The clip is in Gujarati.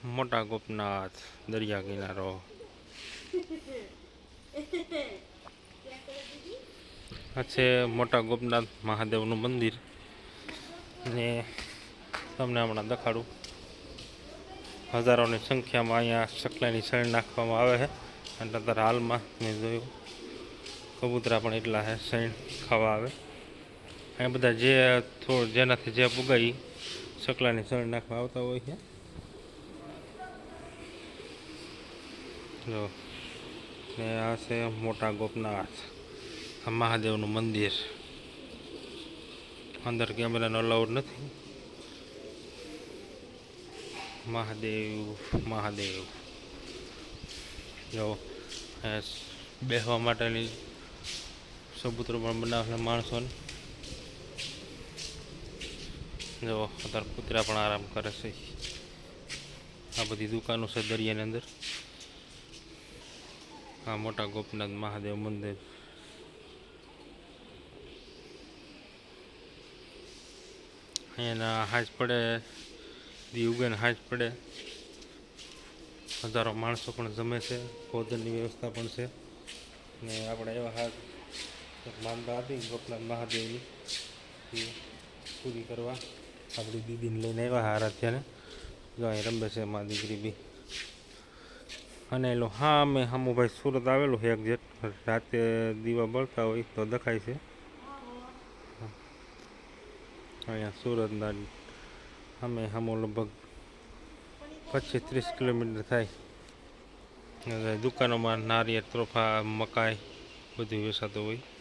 મોટા ગોપનાથ દરિયા કિનારો આ છે મોટા ગોપનાથ મહાદેવનું મંદિર ને તમને હમણાં દેખાડું હજારોની સંખ્યામાં અહીંયા સકલાની શણ નાખવામાં આવે છે અને અત્યારે હાલમાં મેં જોયું કબૂતરા પણ એટલા છે શણ ખાવા આવે અહીંયા બધા જે થોડું જેનાથી જે પુગાઈ સકલાની શણ નાખવા આવતા હોય છે જો ને આ છે મોટા ગોપનાથ આ મહાદેવનું મંદિર અંદર કેમેરાનો અલાઉડ નથી મહાદેવ મહાદેવ જો બેસવા માટેની ચબૂતરો પણ બનાવેલા માણસોને જો અત્યારે કૂતરા પણ આરામ કરે છે આ બધી દુકાનો છે દરિયાની અંદર આ મોટા ગોપનાથ મહાદેવ મંદિર અહીંયાના હાજ પડે દી ઉગેને હાજ પડે હજારો માણસો પણ જમે છે ભોજનની વ્યવસ્થા પણ છે ને આપણે એવા હાથ માનતા હતી ગોપનાથ મહાદેવની એ પૂરી કરવા આપણી દીદીને લઈને આવ્યા આરાધ્યાને જો અહીં રમે છે મારી દીકરી બી અને એલો હા અમે હમુભાઈ સુરત આવેલું છે એક્ઝેક્ટ રાતે દીવા બળતા હોય તો દેખાય છે અહીંયા સુરતના અમે હમો લગભગ 25-30 કિલોમીટર થાય દુકાનોમાં નારિયેળ તોફા મકાઈ બધું વેચાતું હોય